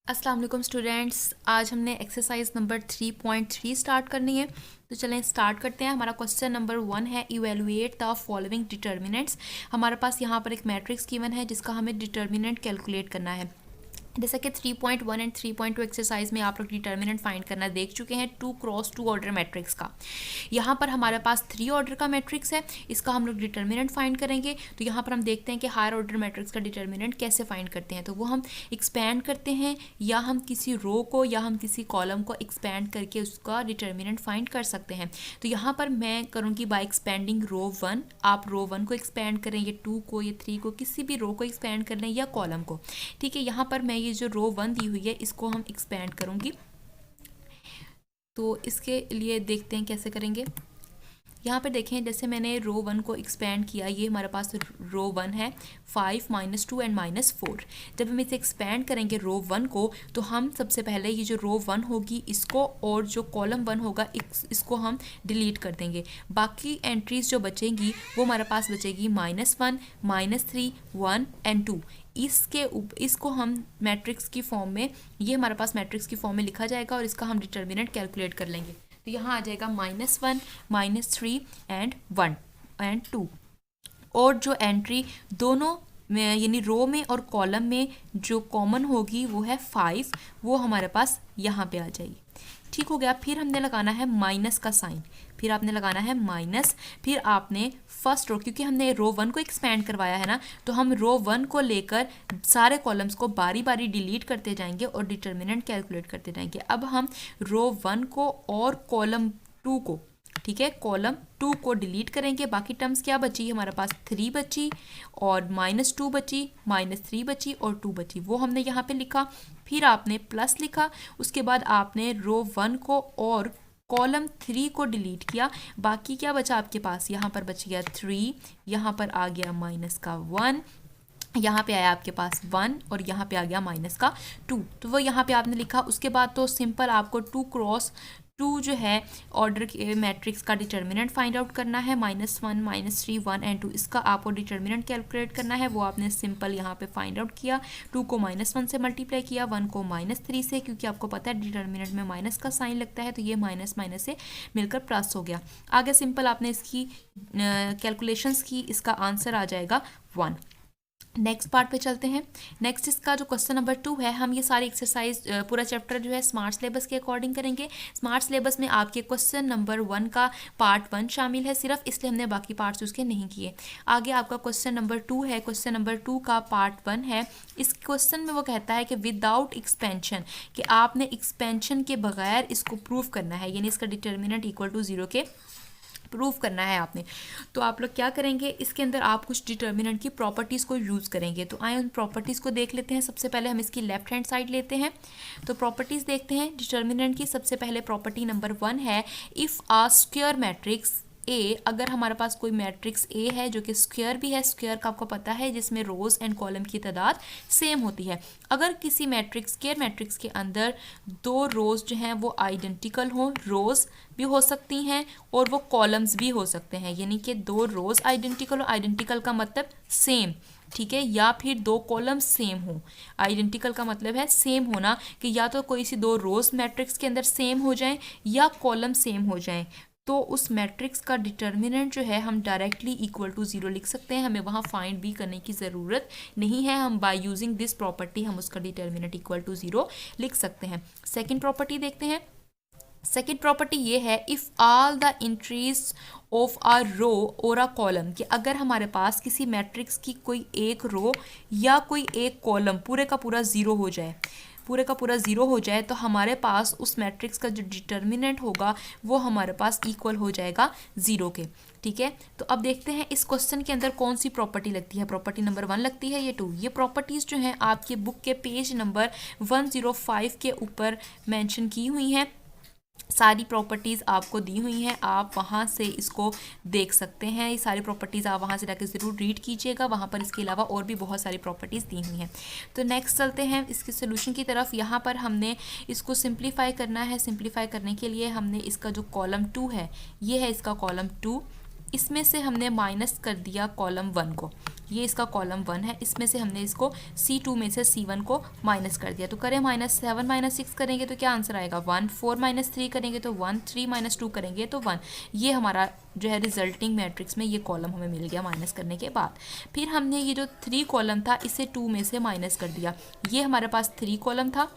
अस्सलाम वालेकुम स्टूडेंट्स, आज हमने एक्सरसाइज नंबर 3.3 स्टार्ट करनी है। तो चलें स्टार्ट करते हैं। हमारा क्वेश्चन नंबर 1 है इवेलुएट द फॉलोइंग डिटर्मिनेंट्स। हमारे पास यहाँ पर एक मैट्रिक्स गिवन है जिसका हमें डिटर्मिनेंट कैलकुलेट करना है। जैसा कि 3.1 एंड 3.2 एक्सरसाइज में आप लोग डिटर्मिनेंट फाइंड करना देख चुके हैं 2x2 ऑर्डर मैट्रिक्स का। यहाँ पर हमारे पास 3 ऑर्डर का मैट्रिक्स है, इसका हम लोग डिटर्मिनेंट फाइंड करेंगे। तो यहाँ पर हम देखते हैं कि हायर ऑर्डर मैट्रिक्स का डिटर्मिनेंट कैसे फाइंड करते हैं। तो वो हम एक्सपैंड करते हैं या हम किसी रो को या हम किसी कॉलम को एक्सपैंड करके उसका डिटर्मिनेंट फाइंड कर सकते हैं। तो यहाँ पर मैं करूँगी बाय एक्सपैंडिंग रो 1। आप रो 1 को एक्सपैंड करें, या 2 को या 3 को, किसी भी रो को एक्सपैंड कर लें या कॉलम को। ठीक है, यहाँ पर मैं ये जो रो 1 दी हुई है इसको हम एक्सपैंड करूंगी। तो इसके लिए देखते हैं कैसे करेंगे। यहाँ पे देखें, जैसे मैंने रो 1 को एक्सपैंड किया, ये हमारे पास रो 1 है 5 -2 एंड -4। जब हम इसे एक्सपैंड करेंगे रो 1 को, तो हम सबसे पहले ये जो रो 1 होगी इसको और जो कॉलम 1 होगा इसको हम डिलीट कर देंगे। बाकी एंट्रीज जो बचेंगी वो हमारे पास बचेगी -1, -3, 1 एंड 2। इसको हम मैट्रिक्स की फॉर्म में, ये हमारे पास मैट्रिक्स की फॉर्म में लिखा जाएगा और इसका हम डिटर्मिनेंट कैलकुलेट कर लेंगे। तो यहाँ आ जाएगा -1, -3 एंड 1 एंड 2। और जो एंट्री दोनों में यानी रो में और कॉलम में जो कॉमन होगी वो है 5, वो हमारे पास यहाँ पे आ जाएगी। ठीक हो गया। फिर हमने लगाना है माइनस का साइन, फिर आपने लगाना है माइनस, फिर आपने फर्स्ट रो, क्योंकि हमने रो 1 को एक्सपैंड करवाया है ना, तो हम रो 1 को लेकर सारे कॉलम्स को बारी बारी डिलीट करते जाएंगे और डिटर्मिनेंट कैलकुलेट करते जाएंगे। अब हम रो 1 को और कॉलम 2 को, ठीक है, कॉलम 2 को डिलीट करेंगे। बाकी टर्म्स क्या बची, हमारे पास 3 बची और -2 बची, -3 बची और 2 बची, वो हमने यहाँ पे लिखा। फिर आपने प्लस लिखा, उसके बाद आपने रो 1 को और कॉलम 3 को डिलीट किया। बाकी क्या बचा आपके पास, यहाँ पर बच गया 3, यहाँ पर आ गया -1, यहाँ पे आया आपके पास 1 और यहाँ पे आ गया -2। तो वो यहाँ पे आपने लिखा। उसके बाद तो सिंपल आपको 2x2 जो है ऑर्डर के मैट्रिक्स का डिटर्मिनेंट फाइंड आउट करना है। -1, -3, 1 एंड 2, इसका आपको डिटर्मिनेंट कैलकुलेट करना है। वो आपने सिंपल यहाँ पे फाइंड आउट किया। 2 को -1 से मल्टीप्लाई किया, 1 को -3 से, क्योंकि आपको पता है डिटर्मिनेंट में माइनस का साइन लगता है, तो ये माइनस माइनस से मिलकर प्लस हो गया। आगे सिंपल आपने इसकी कैलकुलेशंस की, इसका आंसर आ जाएगा 1। नेक्स्ट पार्ट पे चलते हैं। नेक्स्ट इसका जो क्वेश्चन नंबर 2 है, हम ये सारी एक्सरसाइज पूरा चैप्टर जो है स्मार्ट सिलेबस के अकॉर्डिंग करेंगे। स्मार्ट सिलेबस में आपके क्वेश्चन नंबर 1 का पार्ट 1 शामिल है सिर्फ, इसलिए हमने बाकी पार्ट्स उसके नहीं किए। आगे आपका क्वेश्चन नंबर 2 है, क्वेश्चन नंबर 2 का पार्ट 1 है। इस क्वेश्चन में वो कहता है कि विदाउट एक्सपेंशन, कि आपने एक्सपेंशन के बगैर इसको प्रूव करना है, यानी इसका डिटर्मिनेंट इक्वल टू 0 के प्रूफ करना है आपने। तो आप लोग क्या करेंगे, इसके अंदर आप कुछ डिटर्मिनेंट की प्रॉपर्टीज़ को यूज़ करेंगे। तो आए उन प्रॉपर्टीज़ को देख लेते हैं। सबसे पहले हम इसकी लेफ्ट हैंड साइड लेते हैं, तो प्रॉपर्टीज़ देखते हैं डिटर्मिनेंट की। सबसे पहले प्रॉपर्टी नंबर 1 है, if a square matrix A, अगर हमारे पास कोई मैट्रिक्स ए है जो कि स्क्वायर भी है, स्क्वायर का आपको पता है जिसमें रोज एंड कॉलम की तादाद सेम होती है। अगर किसी मैट्रिक्स स्क्वायर मैट्रिक्स के अंदर 2 रोज जो हैं वो आइडेंटिकल हों, रोज भी हो सकती हैं और वो कॉलम्स भी हो सकते हैं, यानी कि 2 रोज आइडेंटिकल हो, आइडेंटिकल का मतलब सेम, ठीक है, या फिर 2 कॉलम सेम हो। आइडेंटिकल का मतलब है सेम होना, कि या तो कोई सी 2 रोज मैट्रिक्स के अंदर सेम हो जाएं या कॉलम सेम हो जाएं, तो उस मैट्रिक्स का डिटर्मिनेंट जो है हम डायरेक्टली इक्वल टू 0 लिख सकते हैं। हमें वहाँ फाइंड भी करने की ज़रूरत नहीं है, हम बाय यूजिंग दिस प्रॉपर्टी हम उसका डिटर्मिनेंट इक्वल टू 0 लिख सकते हैं। सेकेंड प्रॉपर्टी देखते हैं। सेकेंड प्रॉपर्टी ये है, if all the entries of a row और अ कॉलम, कि अगर हमारे पास किसी मैट्रिक्स की कोई एक रो या कोई एक कॉलम पूरे का पूरा 0 हो जाए, पूरे का पूरा 0 हो जाए, तो हमारे पास उस मैट्रिक्स का जो डिटर्मिनेंट होगा वो हमारे पास इक्वल हो जाएगा 0 के। ठीक है, तो अब देखते हैं इस क्वेश्चन के अंदर कौन सी प्रॉपर्टी लगती है। प्रॉपर्टी नंबर 1 लगती है, ये 2। ये प्रॉपर्टीज़ जो हैं आपके बुक के पेज नंबर 105 के ऊपर मेंशन की हुई हैं। सारी प्रॉपर्टीज़ आपको दी हुई हैं, आप वहाँ से इसको देख सकते हैं। ये सारी प्रॉपर्टीज़ आप वहाँ से जाकर ज़रूर रीड कीजिएगा, वहाँ पर इसके अलावा और भी बहुत सारी प्रॉपर्टीज़ दी हुई हैं। तो नेक्स्ट चलते हैं इसके सोल्यूशन की तरफ। यहाँ पर हमने इसको सिंप्लीफाई करना है। सिंप्लीफाई करने के लिए हमने इसका जो कॉलम 2 है, ये है इसका कॉलम 2, इसमें से हमने माइनस कर दिया कॉलम 1 को, ये इसका कॉलम 1 है, इसमें से हमने इसको C2 में से C1 को माइनस कर दिया। तो करें -7 - 6 करेंगे तो क्या आंसर आएगा 1, 4 - 3 करेंगे तो 1, 3 - 2 करेंगे तो 1। ये हमारा जो है रिजल्टिंग मैट्रिक्स में ये कॉलम हमें मिल गया माइनस करने के बाद। फिर हमने ये जो 3 कॉलम था इसे 2 में से माइनस कर दिया। ये हमारे पास 3 कॉलम था,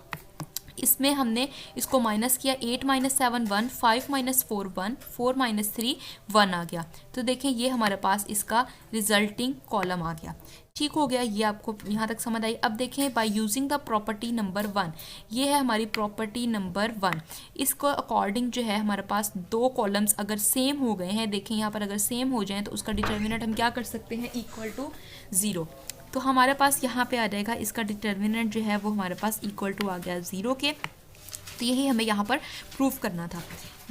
इसमें हमने इसको माइनस किया, 8 - 7 1, 5 - 4 1, 4 - 3 1 आ गया। तो देखें ये हमारे पास इसका रिजल्टिंग कॉलम आ गया। ठीक हो गया, ये आपको यहाँ तक समझ आई। अब देखें by using the property number 1, ये है हमारी प्रॉपर्टी नंबर 1। इसको अकॉर्डिंग जो है हमारे पास दो कॉलम्स अगर सेम हो गए हैं, देखें यहाँ पर अगर सेम हो जाएं तो उसका डिटर्मिनेंट हम क्या कर सकते हैं, इक्वल टू 0। तो हमारे पास यहाँ पे आ जाएगा इसका डिटर्मिनेंट जो है वो हमारे पास इक्वल टू आ गया 0 के। तो यही हमें यहाँ पर प्रूव करना था।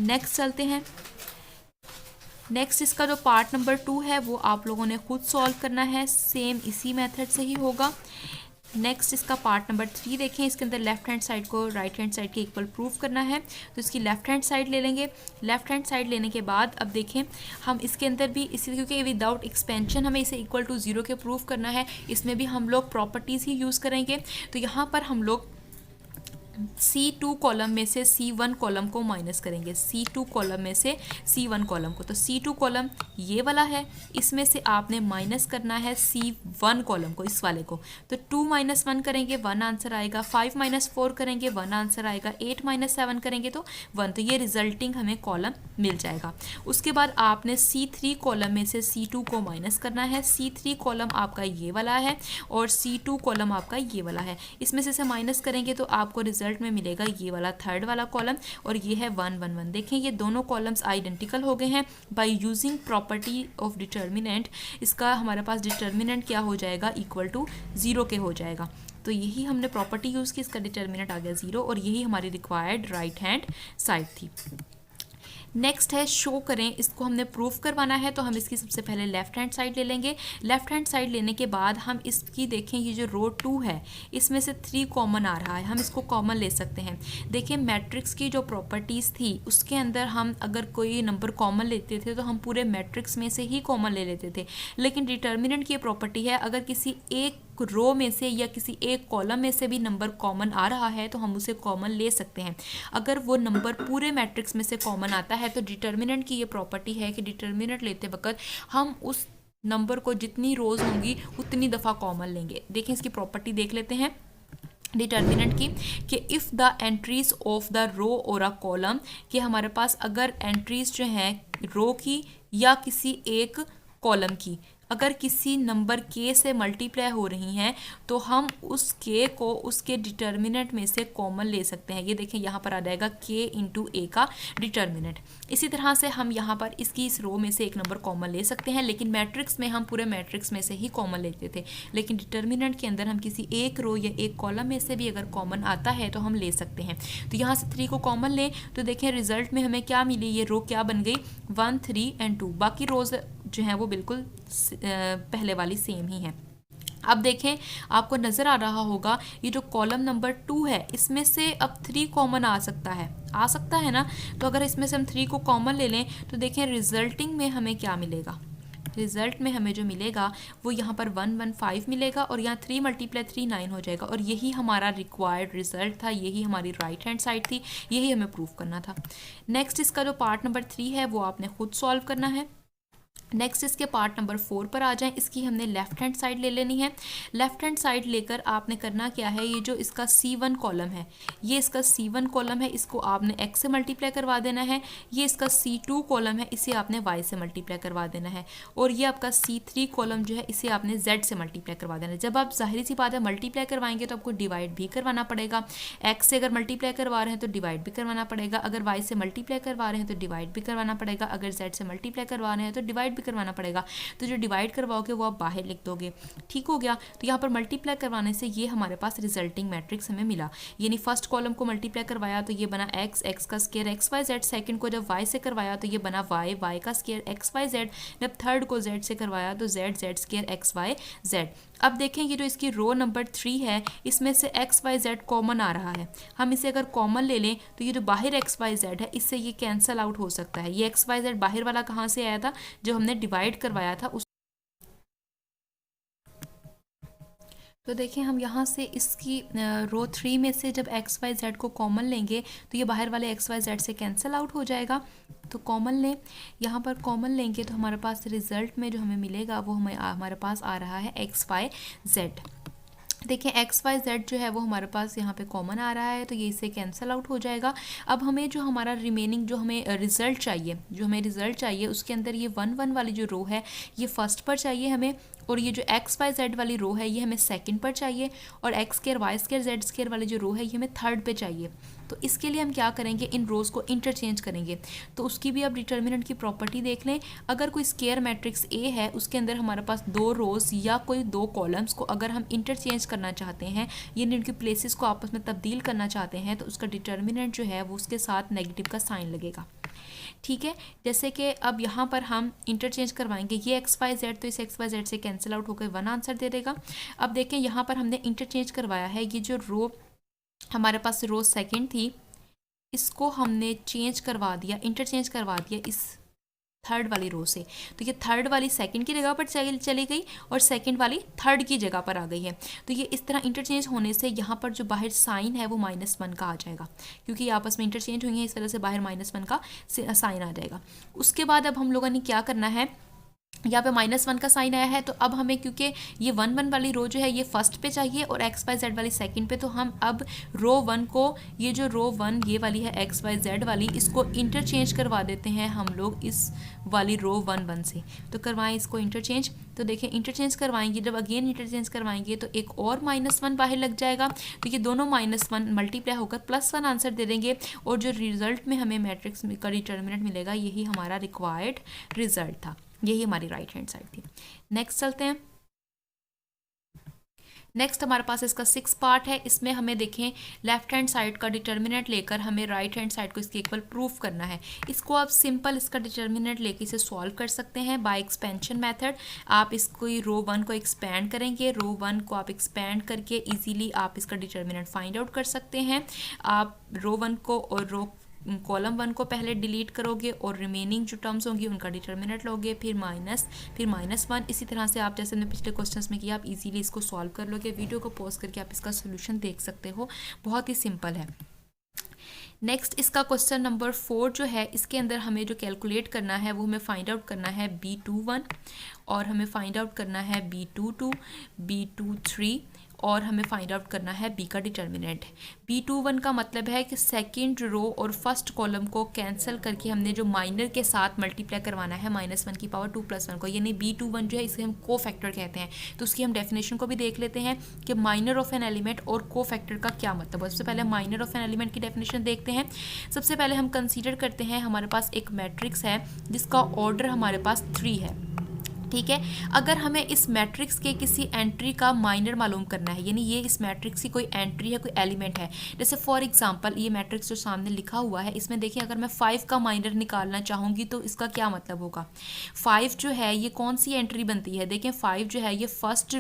नेक्स्ट चलते हैं। नेक्स्ट इसका जो पार्ट नंबर 2 है वो आप लोगों ने खुद सॉल्व करना है, सेम इसी मेथड से ही होगा। नेक्स्ट इसका पार्ट नंबर 3 देखें, इसके अंदर लेफ्ट हैंड साइड को राइट हैंड साइड के इक्वल प्रूफ करना है। तो इसकी लेफ्ट हैंड साइड ले लेंगे। लेफ्ट हैंड साइड लेने के बाद अब देखें हम इसके अंदर भी इसी, क्योंकि विदाउट एक्सपेंशन हमें इसे इक्वल टू 0 के प्रूफ करना है, इसमें भी हम लोग प्रॉपर्टीज़ ही यूज़ करेंगे। तो यहाँ पर हम लोग C2 कॉलम में से C1 कॉलम को माइनस करेंगे, C2 कॉलम में से C1 कॉलम को। तो C2 कॉलम ये वाला है, इसमें से आपने माइनस करना है C1 कॉलम को, इस वाले को। तो 2 - 1 करेंगे 1 आंसर आएगा, 5 - 4 करेंगे 1 आंसर आएगा, 8 - 7 करेंगे तो 1। तो ये रिजल्टिंग हमें कॉलम मिल जाएगा। उसके बाद आपने C3 कॉलम में से C2 को माइनस करना है। C3 कॉलम आपका ये वाला है और C2 कॉलम आपका ये वाला है। इसमें से माइनस करेंगे तो आपको रिजल्ट में मिलेगा ये वाला थर्ड वाला कॉलम और ये है 1 1 1। देखें ये दोनों कॉलम्स आइडेंटिकल हो गए हैं। By using property of determinant इसका हमारे पास डिटर्मिनेंट क्या हो जाएगा, इक्वल टू 0 के हो जाएगा। तो यही हमने प्रॉपर्टी यूज़ की, इसका डिटर्मिनेंट आ गया 0 और यही हमारी रिक्वायर्ड राइट हैंड साइड थी। नेक्स्ट है शो करें, इसको हमने प्रूफ करवाना है। तो हम इसकी सबसे पहले लेफ्ट हैंड साइड ले लेंगे। लेफ्ट हैंड साइड लेने के बाद हम इसकी देखें ये जो रो 2 है इसमें से 3 कॉमन आ रहा है, हम इसको कॉमन ले सकते हैं। देखिए मैट्रिक्स की जो प्रॉपर्टीज़ थी उसके अंदर हम अगर कोई नंबर कॉमन लेते थे तो हम पूरे मैट्रिक्स में से ही कॉमन ले लेते थे, लेकिन डिटर्मिनेंट की प्रॉपर्टी है अगर किसी एक रो में से या किसी एक कॉलम में से भी नंबर कॉमन आ रहा है तो हम उसे कॉमन ले सकते हैं। अगर वो नंबर पूरे मैट्रिक्स में से कॉमन आता है तो डिटर्मिनेंट की ये प्रॉपर्टी है कि डिटर्मिनेंट लेते वक्त हम उस नंबर को जितनी रोज होंगी उतनी दफ़ा कॉमन लेंगे। देखें इसकी प्रॉपर्टी देख लेते हैं डिटर्मिनेंट की कि if the entries of the row और अ कॉलम, कि हमारे पास अगर एंट्रीज जो हैं रो की या किसी एक कॉलम की अगर किसी नंबर k से मल्टीप्लाई हो रही हैं तो हम उस k को उसके डिटर्मिनेंट में से कॉमन ले सकते हैं। ये देखें यहाँ पर आ जाएगा k इंटू a का डिटर्मिनेंट। इसी तरह से हम यहाँ पर इसकी इस रो में से एक नंबर कॉमन ले सकते हैं, लेकिन मैट्रिक्स में हम पूरे मैट्रिक्स में से ही कॉमन लेते थे, लेकिन डिटर्मिनेंट के अंदर हम किसी एक रो या एक कॉलम में से भी अगर कॉमन आता है तो हम ले सकते हैं। तो यहाँ से 3 को कॉमन लें तो देखें रिजल्ट में हमें क्या मिली, ये रो क्या बन गई 1 3 एंड 2। बाकी रोज जो है वो बिल्कुल पहले वाली सेम ही है। अब देखें आपको नज़र आ रहा होगा ये जो कॉलम नंबर 2 है इसमें से अब 3 कॉमन आ सकता है ना। तो अगर इसमें से हम 3 को कॉमन ले लें तो देखें रिजल्टिंग में हमें क्या मिलेगा, रिजल्ट में हमें जो मिलेगा वो यहाँ पर 1 1 5 मिलेगा और यहाँ 3 × 3 9 हो जाएगा और यही हमारा रिक्वायर्ड रिजल्ट था, यही हमारी राइट हैंड साइड थी, यही हमें प्रूव करना था। नेक्स्ट इसका जो पार्ट नंबर 3 है वो आपने खुद सॉल्व करना है। नेक्स्ट इसके पार्ट नंबर 4 पर आ जाएं। इसकी हमने लेफ्ट हैंड साइड ले लेनी है। लेफ्ट हैंड साइड लेकर आपने करना क्या है, ये जो इसका C1 कॉलम है ये इसका C1 कॉलम है, इसको आपने x से मल्टीप्लाई करवा देना है। ये इसका C2 कॉलम है, इसे आपने y से मल्टीप्लाई करवा देना है। और ये आपका C3 कॉलम जो है इसे आपने z से मल्टीप्लाई करवा देना है। जब आप जाहिर सी बात है मल्टीप्लाई करवाएंगे तो आपको डिवाइड भी करवाना पड़ेगा। x से अगर मल्टीप्लाई करवा रहे हैं तो डिवाइड भी करवाना पड़ेगा, अगर y से मल्टीप्लाई करवा रहे हैं तो डिवाइड भी करवाना पड़ेगा, अगर z से मल्टीप्लाई करवा रहे हैं तो डिवाइड भी करवाना पड़ेगा। तो जो डिवाइड करवाओगे वो आप बाहर लिख दोगे। ठीक हो गया। तो यहाँ पर मल्टीप्लाई करवाने से ये हमारे पास रिजल्टिंग मैट्रिक्स हमें मिला। यानी फर्स्ट कॉलम को मल्टीप्लाई करवाया तो ये बना x, x का square x y z। Second को जब y से करवाया तो ये बना y, y का स्क्वायर x y z। जब थर्ड को z से करवाया तो z, z square x y z। अब देखें ये जो इसकी रो नंबर 3 है इसमें से एक्स वाई जेड कॉमन आ रहा है। हम इसे अगर कॉमन ले लें तो ये जो बाहर एक्स वाई जेड है इससे ये कैंसल आउट हो सकता है। ये एक्स वाई जेड बाहर वाला कहाँ से आया था, जो हमने डिवाइड करवाया था उस। तो देखें हम यहाँ से इसकी रो 3 में से जब एक्स वाई जेड को कॉमन लेंगे तो ये बाहर वाले एक्स वाई जेड से कैंसिल आउट हो जाएगा। तो कॉमन लें, यहाँ पर कॉमन लेंगे तो हमारे पास रिजल्ट में जो हमें मिलेगा वो हमारे पास आ रहा है एक्स वाई जेड। देखिए एक्स वाई जेड जो है वो हमारे पास यहाँ पे कॉमन आ रहा है तो ये इससे कैंसिल आउट हो जाएगा। अब हमें जो हमारा रिमेनिंग जो हमें रिजल्ट चाहिए उसके अंदर ये 1 1 वाली जो रो है ये फर्स्ट पर चाहिए हमें, और ये जो एक्स वाई जेड वाली रो है ये हमें सेकंड पर चाहिए, और X square Y square Z square वाली जो रो है ये हमें थर्ड पे चाहिए। तो इसके लिए हम क्या करेंगे, इन रोज़ को इंटरचेंज करेंगे। तो उसकी भी अब डिटर्मिनेंट की प्रॉपर्टी देख लें। अगर कोई स्क्वायर मैट्रिक्स ए है उसके अंदर हमारे पास 2 रोज़ या कोई 2 कॉलम्स को अगर हम इंटरचेंज करना चाहते हैं यानी उनकी प्लेसेस को आपस में तब्दील करना चाहते हैं तो उसका डिटर्मिनेंट जो है वो उसके साथ नेगेटिव का साइन लगेगा। ठीक है, जैसे कि अब यहाँ पर हम इंटरचेंज करवाएंगे ये एक्स वाई जेड, तो इस एक्स वाई जेड से कैंसिल आउट होकर 1 आंसर दे देगा। अब देखें यहाँ पर हमने इंटरचेंज करवाया है, ये जो रो हमारे पास रो सेकंड थी इसको हमने चेंज करवा दिया, इंटरचेंज करवा दिया इस थर्ड वाली रो से। तो ये थर्ड वाली सेकंड की जगह पर चली गई और सेकंड वाली थर्ड की जगह पर आ गई है। तो ये इस तरह इंटरचेंज होने से यहाँ पर जो बाहर साइन है वो -1 का आ जाएगा, क्योंकि ये आपस में इंटरचेंज हुई है इस वजह से बाहर -1 का साइन आ जाएगा। उसके बाद अब हम लोगों ने क्या करना है, यहाँ पे -1 का साइन आया है तो अब हमें क्योंकि ये 1 1 वाली रो जो है ये फर्स्ट पे चाहिए और एक्स वाई जेड वाली सेकंड पे, तो हम अब रो 1 को, ये जो रो 1 ये वाली है एक्स वाई जेड वाली, इसको इंटरचेंज करवा देते हैं हम लोग इस वाली रो 1 1 से। तो करवाएं इसको इंटरचेंज। तो देखें इंटरचेंज करवाएंगे, जब अगेन इंटरचेंज करवाएंगे तो एक और -1 बाहर लग जाएगा। तो ये दोनों -1 मल्टीप्लाई होकर +1 आंसर दे देंगे और जो रिजल्ट में हमें मैट्रिक्स का डिटर्मिनेंट मिलेगा यही हमारा रिक्वायर्ड रिजल्ट था, यही हमारी राइट हैंड साइड थी। नेक्स्ट चलते हैं। नेक्स्ट हमारे पास इसका 6 पार्ट है। इसमें हमें देखें लेफ्ट हैंड साइड का डिटर्मिनेंट लेकर हमें राइट हैंड साइड को इसके इक्वल प्रूफ करना है। इसको आप सिंपल इसका डिटर्मिनेंट लेकर इसे सॉल्व कर सकते हैं बाय एक्सपेंशन मेथड। आप इसको रो 1 को एक्सपैंड करेंगे, रो 1 को आप एक्सपैंड करके इजीली आप इसका डिटर्मिनेंट फाइंड आउट कर सकते हैं। आप रो 1 को और रो कॉलम 1 को पहले डिलीट करोगे और रिमेनिंग जो टर्म्स होंगी उनका डिटर्मिनेंट लोगे, फिर -1। इसी तरह से आप जैसे मैंने पिछले क्वेश्चंस में किया आप इजीली इसको सॉल्व कर लोगे। वीडियो को पॉज करके आप इसका सोल्यूशन देख सकते हो, बहुत ही सिंपल है। नेक्स्ट इसका क्वेश्चन नंबर 4 जो है इसके अंदर हमें जो कैलकुलेट करना है वो हमें फाइंड आउट करना है B21 और हमें फाइंड आउट करना है B22, B23 और हमें फाइंड आउट करना है B का डिटर्मिनेंट। B21 का मतलब है कि सेकंड रो और फर्स्ट कॉलम को कैंसिल करके हमने जो माइनर के साथ मल्टीप्लाई करवाना है -1 की पावर 2 + 1 को, यानी B21 जो है इसे हम को फैक्टर कहते हैं। तो उसकी हम डेफिनेशन को भी देख लेते हैं कि माइनर ऑफ एन एलिमेंट और को फैक्टर का क्या मतलब है। सबसे पहले माइनर ऑफ एन एलिमेंट की डेफिनेशन देखते हैं। सबसे पहले हम कंसीडर करते हैं हमारे पास एक मैट्रिक्स है जिसका ऑर्डर हमारे पास 3 है। ठीक है, अगर हमें इस मैट्रिक्स के किसी एंट्री का माइनर मालूम करना है, यानी ये इस मैट्रिक्स की कोई एंट्री है, कोई एलिमेंट है, जैसे फॉर एग्जांपल ये मैट्रिक्स जो सामने लिखा हुआ है इसमें देखिए अगर मैं 5 का माइनर निकालना चाहूँगी तो इसका क्या मतलब होगा। 5 जो है ये कौन सी एंट्री बनती है, देखें 5 जो है ये फर्स्ट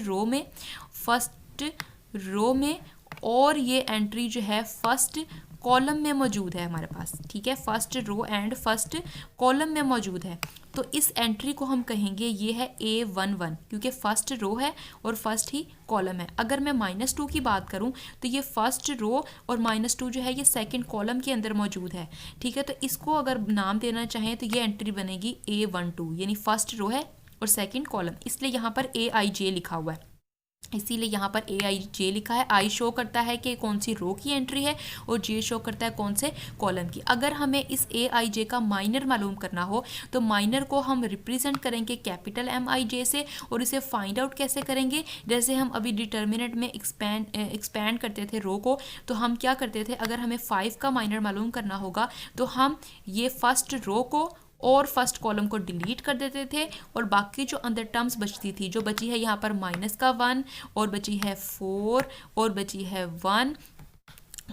रो में और ये एंट्री जो है फर्स्ट कॉलम में मौजूद है हमारे पास। ठीक है, first row and first column में मौजूद है। तो इस एंट्री को हम कहेंगे ये है A11 क्योंकि फर्स्ट रो है और फर्स्ट ही कॉलम है। अगर मैं -2 की बात करूं तो ये फर्स्ट रो और -2 जो है ये सेकंड कॉलम के अंदर मौजूद है। ठीक है, तो इसको अगर नाम देना चाहें तो ये एंट्री बनेगी A12, यानी फर्स्ट रो है और सेकंड कॉलम, इसलिए यहाँ पर AIJ लिखा हुआ है, इसीलिए यहाँ पर AIJ लिखा है। I शो करता है कि कौन सी रो की एंट्री है और J शो करता है कौन से कॉलम की। अगर हमें इस AIJ का माइनर मालूम करना हो तो माइनर को हम रिप्रेजेंट करेंगे कैपिटल MIJ से, और इसे फाइंड आउट कैसे करेंगे, जैसे हम अभी डिटर्मिनेंट में एक्सपैंड करते थे रो को, तो हम क्या करते थे अगर हमें 5 का माइनर मालूम करना होगा तो हम ये फर्स्ट रो को और फर्स्ट कॉलम को डिलीट कर देते थे और बाकी जो अंदर टर्म्स बचती थी, जो बची है यहाँ पर -1 और बची है 4 और बची है 1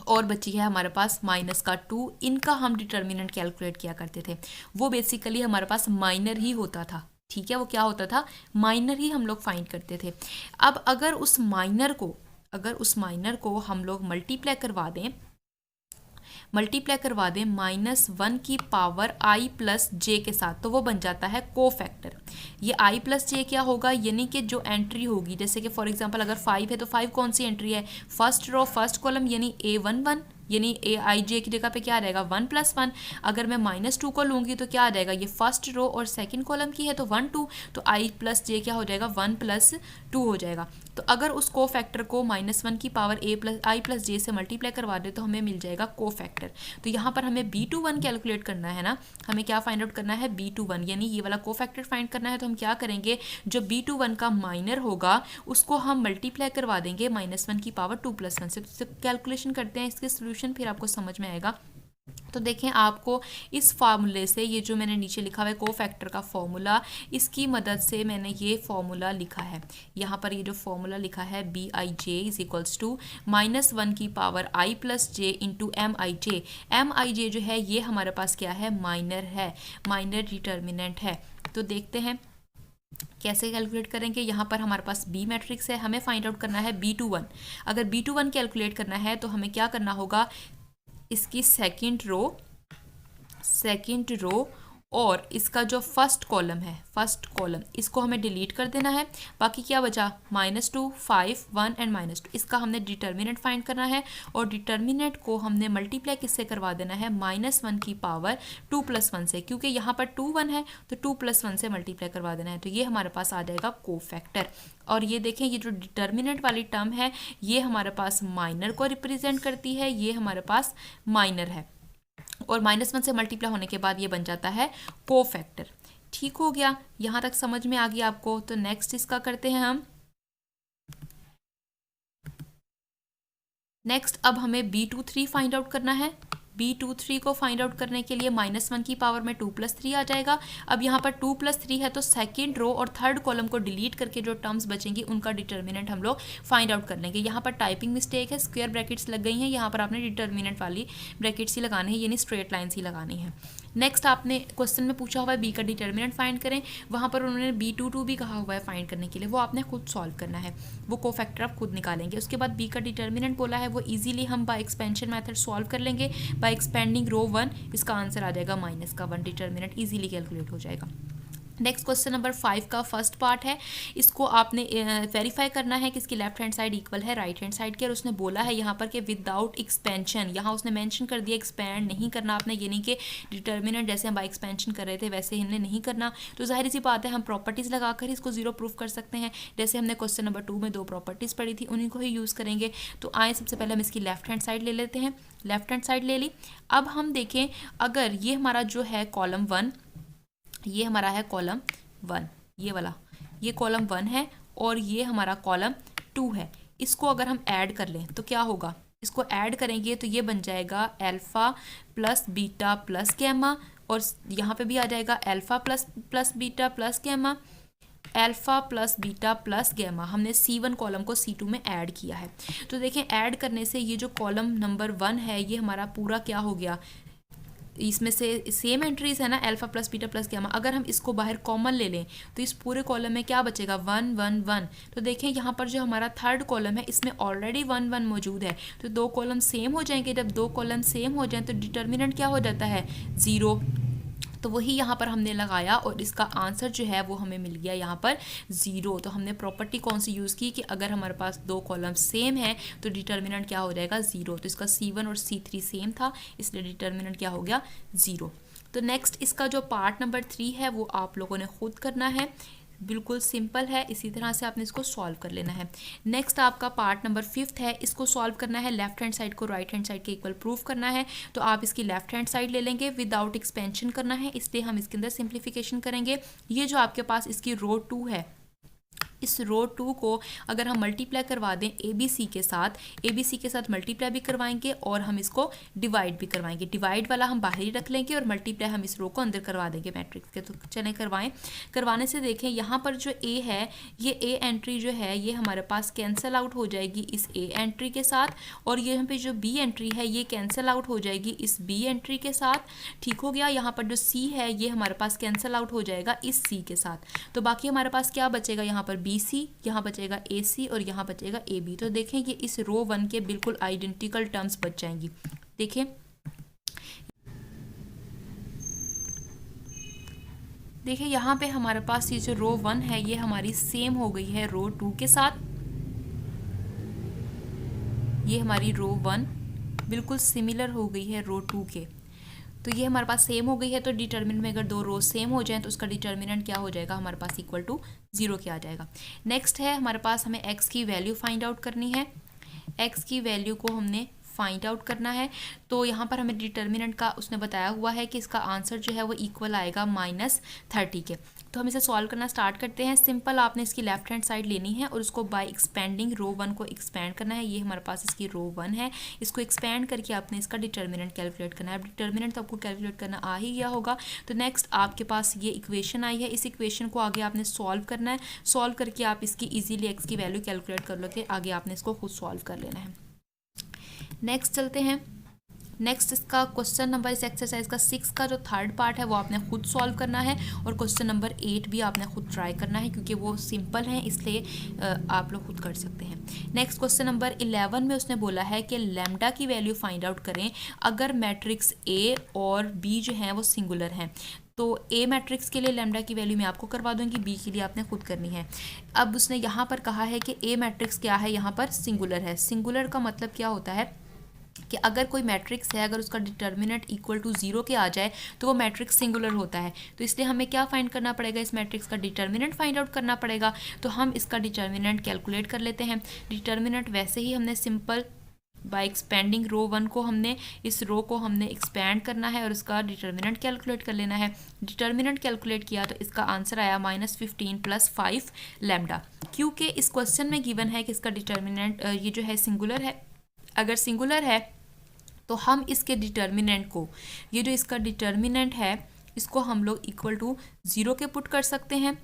और बची है हमारे पास -2, इनका हम डिटर्मिनेंट कैलकुलेट किया करते थे। वो बेसिकली हमारे पास माइनर ही होता था। ठीक है, वो क्या होता था, माइनर ही हम लोग फाइंड करते थे। अब अगर उस माइनर को हम लोग मल्टीप्लाई करवा दें -1 की पावर i प्लस जे के साथ, तो वो बन जाता है कोफैक्टर। ये i प्लस जे क्या होगा, यानी कि जो एंट्री होगी, जैसे कि फॉर एग्जांपल अगर 5 है तो 5 कौन सी एंट्री है, फर्स्ट रो फर्स्ट कॉलम, यानी A11, यानी ए आई जे की जगह पे क्या आ जाएगा 1 + 1। अगर मैं -2 को लूँगी तो क्या आ जाएगा, ये फर्स्ट रो और सेकंड कॉलम की है तो 1 2, तो i प्लस जे क्या हो जाएगा 1 + 2 हो जाएगा। तो अगर उस कोफैक्टर को -1 की पावर i प्लस जे से मल्टीप्लाई करवा दे तो हमें मिल जाएगा कोफैक्टर। तो यहाँ पर हमें B21 कैलकुलेट करना है ना, हमें क्या फाइंड आउट करना है B21, यानी ये वाला कोफैक्टर फाइंड करना है। तो हम क्या करेंगे, जो B21 का माइनर होगा उसको हम मल्टीप्लाई करवा देंगे -1 की पावर 2 + 1 से। तो कैलकुलेशन करते हैं इसके सोल्यूशन, फिर आपको समझ में आएगा। तो देखें, आपको इस फार्मूले से, ये जो मैंने नीचे लिखा हुआ है कोफैक्टर का फॉर्मूला, इसकी मदद से मैंने ये फॉर्मूला लिखा है। यहाँ पर ये जो फॉर्मूला लिखा है Bij = -1 की power i plus J into Mij जो है ये हमारे पास क्या है, माइनर है, माइनर डिटर्मिनेंट है। तो देखते हैं कैसे कैलकुलेट करेंगे। यहाँ पर हमारे पास बी मैट्रिक्स है, हमें फाइंड आउट करना है B21। अगर B21 कैलकुलेट करना है तो हमें क्या करना होगा, इसकी सेकंड रो और इसका जो फर्स्ट कॉलम है, इसको हमें डिलीट कर देना है। बाकी क्या बचा, -2 5 1 एंड -2, इसका हमने डिटर्मिनेंट फाइंड करना है। और डिटर्मिनेंट को हमने मल्टीप्लाई किससे करवा देना है, -1 की पावर 2 + 1 से, क्योंकि यहाँ पर 2 1 है तो 2 + 1 से मल्टीप्लाई करवा देना है। तो ये हमारे पास आ जाएगा कोफैक्टर। और ये देखें, ये जो डिटर्मिनेंट वाली टर्म है ये हमारे पास माइनर को रिप्रेजेंट करती है, ये हमारे पास माइनर है, और -1 से मल्टीप्लाई होने के बाद ये बन जाता है कोफैक्टर। ठीक हो गया, यहाँ तक समझ में आ गया आपको। तो नेक्स्ट इसका करते हैं हम। नेक्स्ट अब हमें B23 फाइंड आउट करना है। B23 को फाइंड आउट करने के लिए -1 की पावर में 2 + 3 आ जाएगा। अब यहाँ पर 2 + 3 है तो सेकंड रो और थर्ड कॉलम को डिलीट करके जो टर्म्स बचेंगी उनका डिटर्मिनेंट हम लोग फाइंड आउट कर लेंगे। यहाँ पर टाइपिंग मिस्टेक है, स्क्वायर ब्रैकेट्स लग गई हैं, यहाँ पर आपने डिटर्मिनेंट वाली ब्रैकेट्स ही लगाने हैं, यानी स्ट्रेट लाइन्स ही लगानी है। नेक्स्ट आपने क्वेश्चन में पूछा हुआ है बी का डिटर्मिनेंट फाइंड करें, वहाँ पर उन्होंने B22 भी कहा हुआ है फाइंड करने के लिए, वो आपने खुद सॉल्व करना है, वो कोफैक्टर आप खुद निकालेंगे। उसके बाद बी का डिटर्मिनेंट बोला है वो इजीली हम बाय एक्सपेंशन मेथड सॉल्व कर लेंगे। बाय एक्सपेंडिंग रो 1 इसका आंसर आ जाएगा -1, डिटर्मिनेंट इजीली कैलकुलेट हो जाएगा। नेक्स्ट क्वेश्चन नंबर 5 का फर्स्ट पार्ट है, इसको आपने वेरीफाई करना है कि इसकी लेफ्ट हैंड साइड इक्वल है राइट हैंड साइड के। और उसने बोला है यहाँ पर कि विदाउट एक्सपेंशन, यहाँ उसने मेंशन कर दिया एक्सपेंड नहीं करना आपने, यानी कि डिटर्मिनेंट जैसे हम बाय एक्सपेंशन कर रहे थे वैसे हमने नहीं करना। तो जाहिर सी बात है हम प्रॉपर्टीज़ लगाकर इसको जीरो प्रूफ कर सकते हैं। जैसे हमने क्वेश्चन नंबर 2 में 2 प्रॉपर्टीज़ पढ़ी थी, उन्हीं को ही यूज़ करेंगे। तो आए सबसे पहले हम इसकी लेफ्ट हैंड साइड ले लेते हैं। लेफ्ट हैंड साइड ले ली। अब हम देखें, अगर ये हमारा जो है कॉलम 1, ये हमारा है कॉलम 1, ये वाला, ये कॉलम 1 है और ये हमारा कॉलम 2 है। इसको अगर हम ऐड कर लें तो क्या होगा, इसको ऐड करेंगे तो ये बन जाएगा alpha plus beta plus gamma, और यहाँ पे भी आ जाएगा alpha plus beta plus gamma, alpha plus beta plus gamma. हमने C1 कॉलम को C2 में ऐड किया है। तो देखें, ऐड करने से ये जो कॉलम नंबर 1 है ये हमारा पूरा क्या हो गया, इसमें से सेम एंट्रीज है ना, alpha plus beta plus gamma. अगर हम इसको बाहर कॉमन ले लें तो इस पूरे कॉलम में क्या बचेगा, 1 1 1। तो देखें यहाँ पर जो हमारा थर्ड कॉलम है इसमें ऑलरेडी 1 1 मौजूद है, तो 2 कॉलम सेम हो जाएंगे। जब 2 कॉलम सेम हो जाएं तो डिटर्मिनेंट क्या हो जाता है, 0। तो वही यहाँ पर हमने लगाया और इसका आंसर जो है वो हमें मिल गया यहाँ पर 0। तो हमने प्रॉपर्टी कौन सी यूज़ की कि अगर हमारे पास 2 कॉलम सेम है तो डिटर्मिनेंट क्या हो जाएगा, 0। तो इसका C1 और C3 सेम था, इसलिए डिटर्मिनेंट क्या हो गया, 0। तो नेक्स्ट इसका जो पार्ट नंबर 3 है वो आप लोगों ने खुद करना है, बिल्कुल सिंपल है, इसी तरह से आपने इसको सॉल्व कर लेना है। नेक्स्ट आपका पार्ट नंबर 5 है, इसको सॉल्व करना है, लेफ्ट हैंड साइड को राइट हैंड साइड के इक्वल प्रूफ करना है। तो आप इसकी लेफ्ट हैंड साइड ले लेंगे, विदाउट एक्सपेंशन करना है, इसलिए हम इसके अंदर सिंप्लीफिकेशन करेंगे। ये जो आपके पास इसकी रो 2 है, इस रो 2 को अगर हम मल्टीप्लाई करवा दें ABC के साथ मल्टीप्लाई भी करवाएंगे और हम इसको डिवाइड भी करवाएंगे। डिवाइड वाला हम बाहर ही रख लेंगे और मल्टीप्लाई हम इस रो को अंदर करवा देंगे मैट्रिक्स के। तो चलें करवाने से देखें यहाँ पर जो A है, ये A एंट्री जो है ये हमारे पास कैंसिल आउट हो जाएगी इस A एंट्री के साथ, और यहाँ पे जो B एंट्री है ये कैंसिल आउट हो जाएगी इस B एंट्री के साथ। ठीक हो गया। यहाँ पर जो C है ये हमारे पास कैंसिल आउट हो जाएगा इस C के साथ। तो बाकी हमारे पास क्या बचेगा, यहाँ पर BC, यहाँ बचेगा AC और यहाँ बचेगा AB। तो देखें कि इस रो 1 के बिल्कुल आइडेंटिकल टर्म्स बच जाएंगी। देखिए यहाँ पे हमारे पास ये जो रो 1 है ये हमारी सेम हो गई है रो 2 के साथ। ये हमारी रो 1 बिल्कुल सिमिलर हो गई है रो 2 के। तो ये हमारे पास सेम हो गई है। तो डिटर्मिनेंट में अगर दो रो सेम हो जाएं तो उसका डिटर्मिनेंट क्या हो जाएगा, हमारे पास इक्वल टू 0 के आ जाएगा। नेक्स्ट है हमारे पास हमें x की वैल्यू फाइंड आउट करनी है। x की वैल्यू को हमने फाइंड आउट करना है। तो यहाँ पर हमें डिटर्मिनेंट का उसने बताया हुआ है कि इसका आंसर जो है वो इक्वल आएगा -30 के। तो हम इसे सॉल्व करना स्टार्ट करते हैं। सिंपल आपने इसकी लेफ्ट हैंड साइड लेनी है और उसको बाय एक्सपेंडिंग रो 1 को एक्सपेंड करना है। ये हमारे पास इसकी रो 1 है, इसको एक्सपेंड करके आपने इसका डिटर्मिनेंट कैलकुलेट करना है। अब डिटर्मिनेंट तो आपको कैलकुलेट करना आ ही गया होगा। तो नेक्स्ट आपके पास ये इक्वेशन आई है, इस इक्वेशन को आगे आपने सॉल्व करना है। सॉल्व करके आप इसकी ईजिली एक्स की वैल्यू कैलकुलेट कर लोगे। आगे आपने इसको खुद सॉल्व कर लेना है। नेक्स्ट चलते हैं। नेक्स्ट इसका क्वेश्चन नंबर इस एक्सरसाइज का 6 का जो थर्ड पार्ट है वो आपने खुद सॉल्व करना है, और क्वेश्चन नंबर 8 भी आपने खुद ट्राई करना है क्योंकि वो सिंपल है, इसलिए आप लोग खुद कर सकते हैं। नेक्स्ट क्वेश्चन नंबर 11 में उसने बोला है कि लैम्डा की वैल्यू फाइंड आउट करें अगर मैट्रिक्स A और B जो हैं वो सिंगुलर हैं। तो A मैट्रिक्स के लिए लैम्डा की वैल्यू मैं आपको करवा दूंगी, B के लिए आपने खुद करनी है। अब उसने यहाँ पर कहा है कि A मैट्रिक्स क्या है, यहाँ पर सिंगुलर है। सिंगुलर का मतलब क्या होता है कि अगर कोई मैट्रिक्स है, अगर उसका डिटर्मिनेंट इक्वल टू 0 के आ जाए तो वो मैट्रिक्स सिंगुलर होता है। तो इसलिए हमें क्या फाइंड करना पड़ेगा, इस मैट्रिक्स का डिटर्मिनेंट फाइंड आउट करना पड़ेगा। तो हम इसका डिटर्मिनेंट कैलकुलेट कर लेते हैं। डिटर्मिनेंट वैसे ही हमने सिंपल बाय एक्सपेंडिंग रो 1 को हमने इस रो को हमने एक्सपेंड करना है और इसका डिटर्मिनेंट कैलकुलेट कर लेना है। डिटर्मिनेंट कैलकुलेट किया तो इसका आंसर आया -15 + 5 लैम्डा। क्योंकि इस क्वेश्चन में गिवन है कि इसका डिटर्मिनेंट ये जो है सिंगुलर है। अगर सिंगुलर है तो हम इसके डिटर्मिनेंट को, ये जो इसका डिटर्मिनेंट है इसको हम लोग इक्वल टू 0 के पुट कर सकते हैं।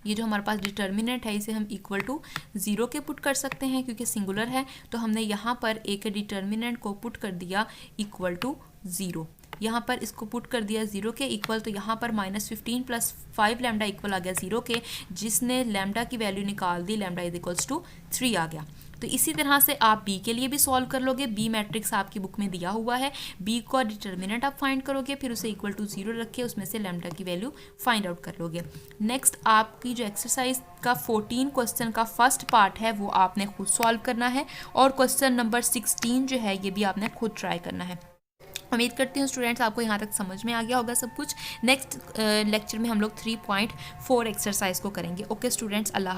ये जो हमारे पास डिटर्मिनेंट है इसे हम इक्वल टू 0 के पुट कर सकते हैं क्योंकि सिंगुलर है। तो हमने यहाँ पर A के डिटर्मिनेंट को पुट कर दिया इक्वल टू 0। यहाँ पर इसको पुट कर दिया 0 के इक्वल। तो यहाँ पर -15 + 5 लैम्डा इक्वल आ गया 0 के, जिसने लैम्डा की वैल्यू निकाल दी, लैम्डा इज टू 3 आ गया। तो इसी तरह से आप B के लिए भी सॉल्व कर लोगे। B मैट्रिक्स आपकी बुक में दिया हुआ है, B का डिटर्मिनेंट आप फाइंड करोगे, फिर उसे इक्वल टू 0 रख के उसमें से लैम्डा की वैल्यू फाइंड आउट कर लोगे। नेक्स्ट आपकी जो एक्सरसाइज का 14 क्वेश्चन का फर्स्ट पार्ट है वो आपने खुद सॉल्व करना है, और क्वेश्चन नंबर 16 जो है ये भी आपने खुद ट्राई करना है। उम्मीद करती हूँ स्टूडेंट्स आपको यहाँ तक समझ में आ गया होगा सब कुछ। नेक्स्ट लेक्चर में हम लोग 3.4 एक्सरसाइज को करेंगे। ओके स्टूडेंट्स, अल्लाह हाफ़िज़।